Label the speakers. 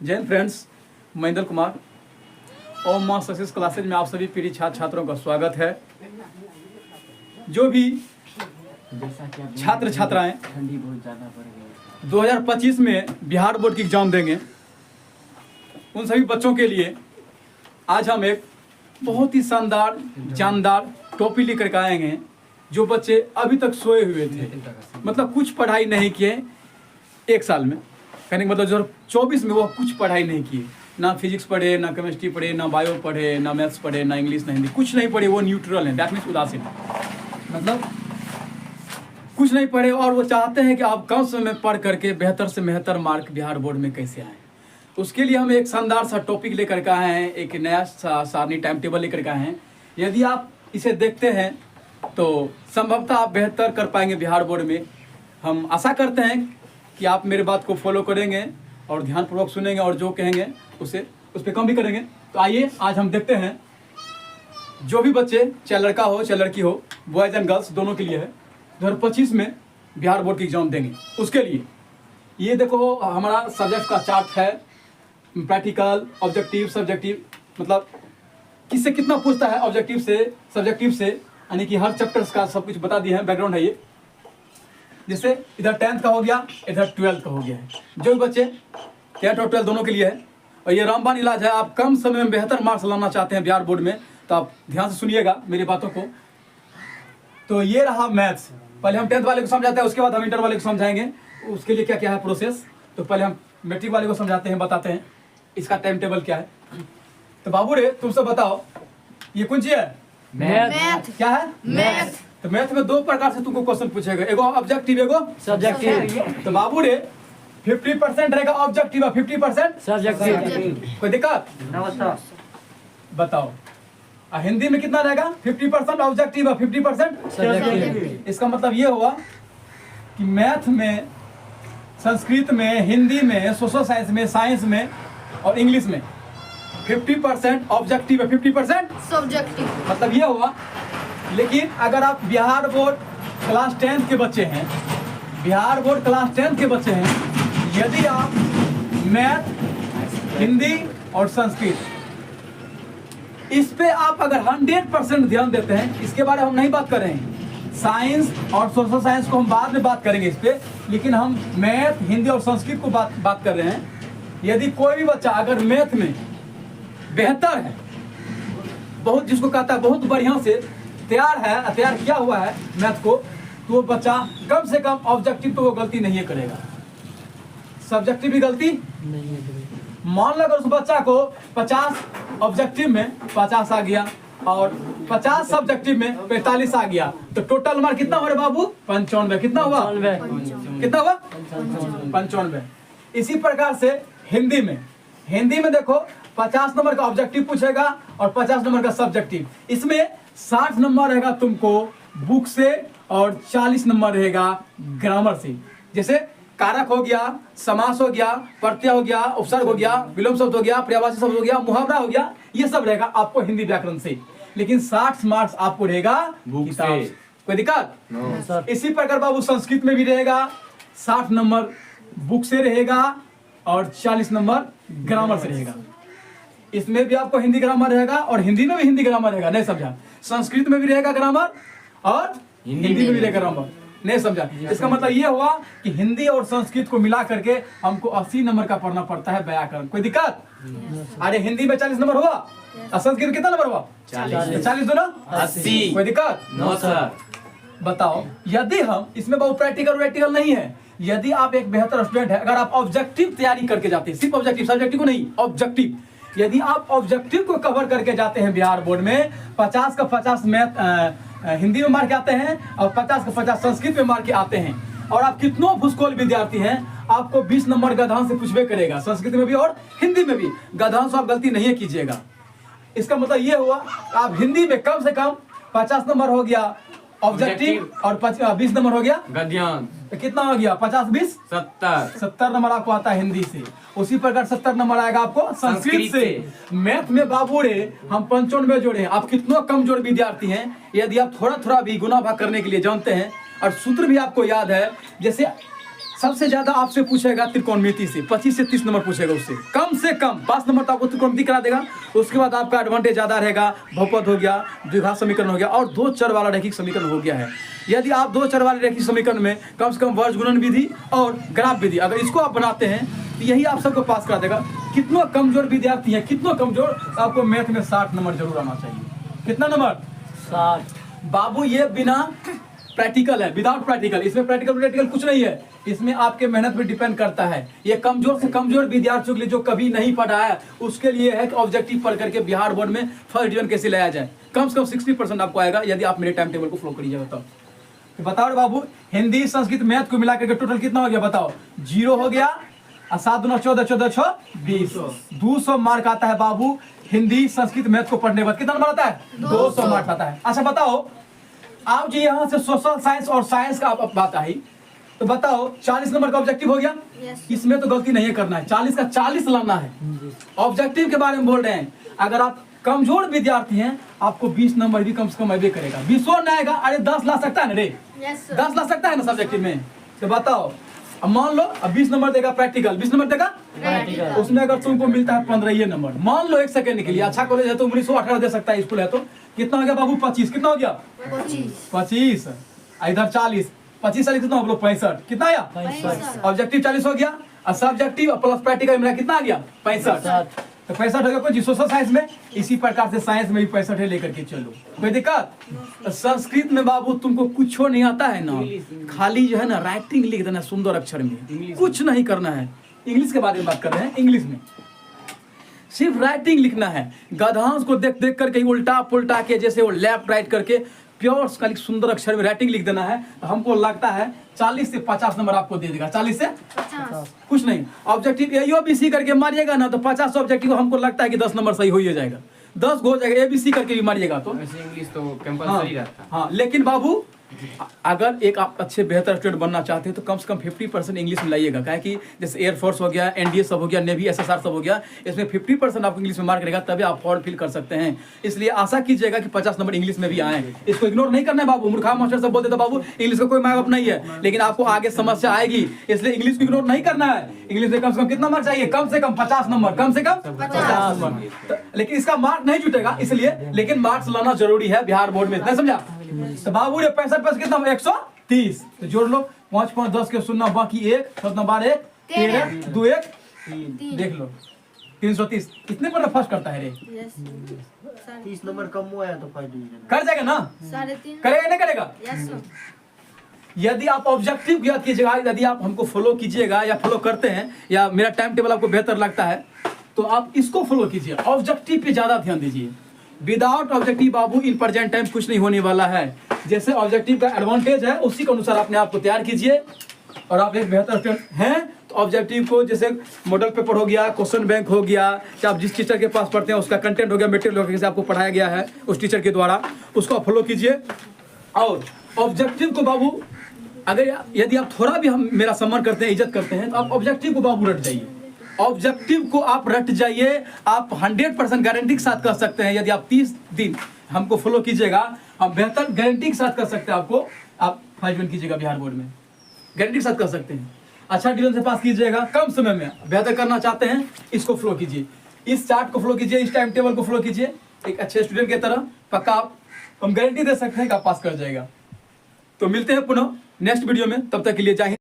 Speaker 1: जय हिंद फ्रेंड्स, महेंद्र कुमार ओम मां success classes में आप सभी पीढ़ी छात्र छात्रों का स्वागत है। जो भी छात्र छात्राएं
Speaker 2: ठंडी बहुत ज़्यादा बढ़ गई
Speaker 1: 2025 में बिहार बोर्ड की एग्जाम देंगे, उन सभी बच्चों के लिए आज हम एक बहुत ही शानदार जानदार टॉपिक लेकर के आएंगे। जो बच्चे अभी तक सोए हुए थे, मतलब कुछ पढ़ाई नहीं किए एक साल में, कहने का मतलब 2024 में वो कुछ पढ़ाई नहीं किए, ना फिजिक्स पढ़े, ना केमिस्ट्री पढ़े, ना बायो पढ़े, ना मैथ्स पढ़े, ना इंग्लिश, ना हिंदी, कुछ नहीं पढ़े, वो न्यूट्रल हैं, दैट मीन्स उदासीन, मतलब कुछ नहीं पढ़े। और वो चाहते हैं कि आप कम समय में पढ़ करके बेहतर से बेहतर मार्क बिहार बोर्ड में कैसे आए। उसके लिए हम एक शानदार सा टॉपिक लेकर के आए हैं, एक नया सारणी टाइम टेबल लेकर के आए हैं। यदि आप इसे देखते हैं तो संभवतः आप बेहतर कर पाएंगे बिहार बोर्ड में। हम आशा करते हैं कि आप मेरे बात को फॉलो करेंगे और ध्यानपूर्वक सुनेंगे और जो कहेंगे उस पर काम भी करेंगे। तो आइए आज हम देखते हैं, जो भी बच्चे, चाहे लड़का हो चाहे लड़की हो, बॉयज़ एंड गर्ल्स दोनों के लिए है, 2025 में बिहार बोर्ड की एग्जाम देंगे। उसके लिए ये देखो हमारा सब्जेक्ट का चार्ट है, प्रैक्टिकल, ऑब्जेक्टिव, सब्जेक्टिव, मतलब किससे कितना पूछता है ऑब्जेक्टिव से, सब्जेक्टिव से, यानी कि हर चैप्टर्स का सब कुछ बता दिया है, बैकग्राउंड है ये। जैसे इधर 10th का हो गया, इधर 12th का हो गया है। जो भी बच्चे 10th और 12th दोनों के लिए है, और ये रामबाण इलाज है। आप कम समय में बेहतर मार्क्स लाना चाहते हैं बिहार बोर्ड में, तो आप ध्यान से सुनिएगा मेरी बातों को। तो ये रहा मैथ्स। पहले हम 10th वाले को समझाते हैं, उसके बाद हम इंटर वाले को समझाएंगे उसके लिए क्या क्या है प्रोसेस। तो पहले हम मैट्रिक वाले को समझाते हैं, बताते हैं इसका टाइम टेबल क्या है। तो बाबू रे तुम सब बताओ, ये कौन सी है?
Speaker 2: मैथ।
Speaker 1: क्या है?
Speaker 2: मैथ।
Speaker 1: तो मैथ में दो प्रकार से तुमको क्वेश्चन पूछेगा, एगो ऑब्जेक्टिव, एगो
Speaker 2: सब्जेक्टिव।
Speaker 1: तो बाबू रे 50% रहेगा ऑब्जेक्टिव और 50%
Speaker 2: सब्जेक्टिव।
Speaker 1: कोई दिक्कत?
Speaker 2: नमस्कार।
Speaker 1: बताओ हिंदी में कितना रहेगा? 50% ऑब्जेक्टिव और 50%
Speaker 2: सब्जेक्टिव।
Speaker 1: इसका मतलब ये हुआ कि मैथ में, संस्कृत में, हिंदी में, सोशल साइंस में, साइंस में और इंग्लिश में 50% ऑब्जेक्टिव है, 50%
Speaker 3: सब्जेक्टिव।
Speaker 1: मतलब ये हुआ। लेकिन अगर आप बिहार बोर्ड क्लास 10th के बच्चे हैं, बिहार बोर्ड क्लास 10th के बच्चे हैं, यदि आप मैथ, हिंदी और संस्कृत, इस पे आप अगर 100% ध्यान देते हैं, इसके बारे में हम नहीं बात कर रहे हैं, साइंस और सोशल साइंस को हम बाद में बात करेंगे इस पे, लेकिन हम मैथ, हिंदी और संस्कृत को बात कर रहे हैं। यदि कोई भी बच्चा अगर मैथ में बेहतर है, बहुत, जिसको कहता है बहुत बढ़िया से तैयार किया हुआ है मैथ को, तो वो बच्चा कम से कम ऑब्जेक्टिव तो वो गलती नहीं करेगा, सब्जेक्टिव भी गलती नहीं है। मान लो अगर उस बच्चा को 50 ऑब्जेक्टिव में 50 आ गया और 50 सब्जेक्टिव में 45 आ गया, तो टोटल मार्क कितना हो रहा बाबू? 95। कितना हुआ? 95। इसी प्रकार से हिंदी में देखो 50 नंबर का ऑब्जेक्टिव पूछेगा और 50 नंबर का सब्जेक्टिव। इसमें 60 नंबर रहेगा तुमको बुक से और 40 नंबर रहेगा ग्रामर से। जैसे कारक हो गया, समास हो गया, प्रत्यय हो गया, उपसर्ग हो गया, विलोम शब्द हो गया, पर्यायवाची शब्द हो गया, मुहावरा हो गया, ये सब रहेगा आपको हिंदी व्याकरण से। लेकिन 60 मार्क्स आपको रहेगा किताब से। कोई दिक्कत? इसी प्रकार बाबू संस्कृत में भी रहेगा, 60 नंबर बुक से रहेगा और 40 नंबर ग्रामर से रहेगा। इसमें भी आपको हिंदी ग्रामर रहेगा और हिंदी में भी हिंदी ग्रामर रहेगा, नहीं समझा? संस्कृत में भी रहेगा ग्रामर और हिंदी में भी रहेगा ग्रामर, नहीं समझा? इसका मतलब ये हुआ कि हिंदी और संस्कृत को मिला करके हमको 80 नंबर का पढ़ना पड़ता है व्याकरण। कोई दिक्कत? अरे हिंदी में 40 नंबर हुआ और संस्कृत में कितना नंबर हुआ? 40 दूना 80। कोई दिक्कत?
Speaker 2: No sir.
Speaker 1: बताओ यदि हम इसमें बहुत प्रैक्टिकल नहीं है, यदि आप एक बेहतर स्टूडेंट है, अगर आप ऑब्जेक्टिव तैयारी करके जाते हैं, सिर्फ ऑब्जेक्टिव, सब्जेक्टिव को नहीं, ऑब्जेक्टिव, यदि आप ऑब्जेक्टिव को कवर करके जाते हैं बिहार बोर्ड में, 50 का 50 मैथ हिंदी में मार्क आते हैं और 50 का 50 संस्कृत में मार्क आते हैं, और आप कितनों भूसकोल विद्यार्थी हैं, आपको 20 नंबर गधांश से पूछबे करेगा, संस्कृत में भी और हिंदी में भी। गधांश आप गलती नहीं कीजिएगा। इसका मतलब ये हुआ आप हिंदी में कम से कम 50 नंबर हो गया ऑब्जेक्टिव और 20 नंबर हो गया
Speaker 2: गद्यांश।
Speaker 1: तो कितना हो गया? 50 20 70 नंबर आपको आता है हिंदी से। उसी प्रकार 70 नंबर आएगा आपको संस्कृत से। मैथ में बाबू रे हम 95 जोड़े हैं। आप कितना कमजोर विद्यार्थी हैं, यदि आप थोड़ा थोड़ा भी गुना भाग करने के लिए जानते हैं और सूत्र भी आपको याद है, जैसे सबसे ज्यादा आपसे पूछेगा त्रिकोणमिति से, 25 से 30 नंबर पूछेगा उससे, कम से कम 5 नंबर तो आपको त्रिकोणमिति करा देगा। उसके बाद आपका एडवांटेज ज्यादा रहेगा, बहुपद हो गया, द्विघात समीकरण हो गया और दो चर वाला रैखिक समीकरण हो गया है। यदि आप दो चर वाले रैखिक समीकरण में कम से कम वर्ग गुणन विधि और ग्राफ विधि अगर इसको आप बनाते हैं तो यही आप सबको पास करा देगा। कितना कमजोर विद्यार्थी है, कितना कमजोर, आपको मैथ में 60 नंबर जरूर आना चाहिए। कितना नंबर?
Speaker 3: 60।
Speaker 1: बाबू ये बिना प्रैक्टिकल है, विदाउट प्रैक्टिकल। इसमें प्रैक्टिकल कुछ नहीं है, इसमें आपके मेहनत पे डिपेंड करता है। ये कमजोर से कमजोर विद्यार्थियों के लिए जो कभी नहीं पढ़ा है उसके लिए है कि ऑब्जेक्टिव पढ़ करके बिहार बोर्ड में फर्स्ट डिवीजन कैसे लाया जाए। कम से कम 60% आपको आएगा यदि आप मेरे टाइम टेबल को फॉलो करिएगा तब। तो बताओ रे बाबू, हिंदी संस्कृत मैथ को मिला करके टोटल कितना हो गया बताओ? 0 हो गया और 7 दूना 14, 14 6 20, 200 मार्क आता है बाबू। हिंदी संस्कृत मैथ को पढ़ने के बाद कितना नंबर आता है? 200 मार्क आता है। अच्छा बताओ, आप जो यहाँ से सोशल साइंस और साइंस का आप बात आई तो बताओ 40 नंबर का ऑब्जेक्टिव हो गया। इसमें तो गलती नहीं करना है, 40 का 40 लाना है। ऑब्जेक्टिव के बारे में बोल रहे हैं। अगर आप कमजोर विद्यार्थी हैं आपको 20 नंबर भी कम से कम अभी करेगा। 20 नहीं आएगा, अरे 10 ला सकता है ना रे, 10 ला सकता है ना सब्जेक्टिव में। तो बताओ, अब मान लो अब 20 नंबर देगा प्रैक्टिकल, 20 नंबर देगा
Speaker 2: प्रैक्टिकल।
Speaker 1: उसमें अगर तुमको मिलता है 15 नंबर, मान लो 1 सेकंड के लिए, अच्छा कॉलेज है तो 1918 दे सकता है, स्कूल है तो कितना हो गया बाबू? 25। कितना हो गया? 25। इधर 40, 25 40 कितना हो गया? 65। कितना आया?
Speaker 2: 65।
Speaker 1: ऑब्जेक्टिव 40 हो गया और सब्जेक्टिव प्लस प्रैक्टिकल मिला कितना आ गया? 65। तो 65 हो गया। कोई सोशल साइंस में इसी प्रकार से साइंस में भी 65 है, लेकर के चलो, कोई दिक्कत? तो संस्कृत में बाबू तुमको कुछ नहीं आता है ना, खाली जो है ना राइटिंग लिख देना सुंदर अक्षर में, कुछ नहीं करना है। इंग्लिश के बारे में बात कर रहे हैं, इंग्लिश में सिर्फ राइटिंग लिखना है। गधांश को देख देख करके उल्टा पुल्टा के जैसे वो लेफ्ट राइट करके प्योर खाली सुंदर अक्षर में राइटिंग लिख देना है। तो हमको लगता है 40 से 50 नंबर आपको दे देगा। 40 से
Speaker 2: 50।
Speaker 1: कुछ नहीं। ऑब्जेक्टिव ABC करके मारिएगा ना तो 50 ऑब्जेक्टिव हमको लगता है कि 10 नंबर सही हो ही जाएगा, 10 हो जाएगा। ABC करके भी मारिएगा तो
Speaker 4: वैसे इंग्लिश तो कंपलसरी रहता है।
Speaker 1: हाँ, लेकिन बाबू अगर एक आप अच्छे बेहतर स्टूडेंट बनना चाहते हैं तो कम से कम 50% इंग्लिश में लाइएगा। क्या कि जैसे एयरफोर्स हो गया, NDA सब हो गया, नेवी SSR सब हो गया, इसमें 50% आपको इंग्लिश में मार्क रहेगा, तभी आप फॉर्म फिल कर सकते हैं। इसलिए आशा कीजिएगा कि 50 नंबर इंग्लिश में भी आए। इसको इग्नोर नहीं करना है बाबू। मूर्खा मास्टर सब बोलते थे बाबू इंग्लिश का कोई माय बाप नहीं है, लेकिन आपको आगे समस्या आएगी, इसलिए इंग्लिश को इग्नोर नहीं करना है। इंग्लिश में कम से कम कितना मार्क चाहिए? कम से कम 50 नंबर, कम से कम 50 नंबर। लेकिन इसका मार्क नहीं जुटेगा इसलिए, लेकिन मार्क्स लाना जरूरी है बिहार बोर्ड में, इतना समझा? तो बाबू ये 65 कितना? 130। तो जोड़ लो, 5 5 10 के सुनना, बाकी 1 7 12 1 13 2 1 देख लो 330। कितने पर फर्स्ट करता है रे?
Speaker 3: 30 नंबर कम हुआ है तो फर्स्ट डिवीजन
Speaker 1: कर जाएगा ना?
Speaker 2: 3.5।
Speaker 1: करेगा नहीं करेगा? यदि आप ऑब्जेक्टिव याद कीजिएगा, यदि आप हमको फॉलो कीजिएगा या फॉलो करते हैं या मेरा टाइम टेबल आपको बेहतर लगता है तो आप इसको फॉलो कीजिए। ऑब्जेक्टिव पे ज्यादा ध्यान दीजिए। Without objective Babu in present time कुछ नहीं होने वाला है। जैसे ऑब्जेक्टिव का एडवांटेज है उसी के अनुसार अपने आप को तैयार कीजिए और आप एक बेहतर स्टूडेंट हैं तो ऑब्जेक्टिव को जैसे मॉडल पेपर हो गया, क्वेश्चन बैंक हो गया, चाहे आप जिस टीचर के पास पढ़ते हैं उसका कंटेंट हो गया, मटेरियल कैसे आपको पढ़ाया गया है उस टीचर के द्वारा, उसको फॉलो कीजिए। और ऑब्जेक्टिव को बाबू अगर यदि आप थोड़ा भी हम मेरा सम्मान करते हैं, इज्जत करते हैं, तो आप ऑब्जेक्टिव को बाबू रट जाइए। ऑब्जेक्टिव को आप रट जाइए। आप 100% गारंटी के साथ कर सकते हैं। यदि आप 30 दिन हमको फॉलो कीजिएगा, हम बेहतर गारंटी के साथ कर सकते हैं। आपको आप 5 डिवीजन कीजिएगा बिहार बोर्ड में, गारंटी के साथ कर सकते हैं। अच्छा डिवीजन से पास कीजिएगा, कम समय में बेहतर करना चाहते हैं, इसको फॉलो कीजिए, इस चार्ट को फॉलो कीजिए, इस टाइम टेबल को फॉलो कीजिए। एक अच्छे स्टूडेंट की तरह पक्का आप हम गारंटी दे सकते हैं कि आप पास कर जाएगा। तो मिलते हैं पुनः नेक्स्ट वीडियो में, तब तक के लिए जय हिंद।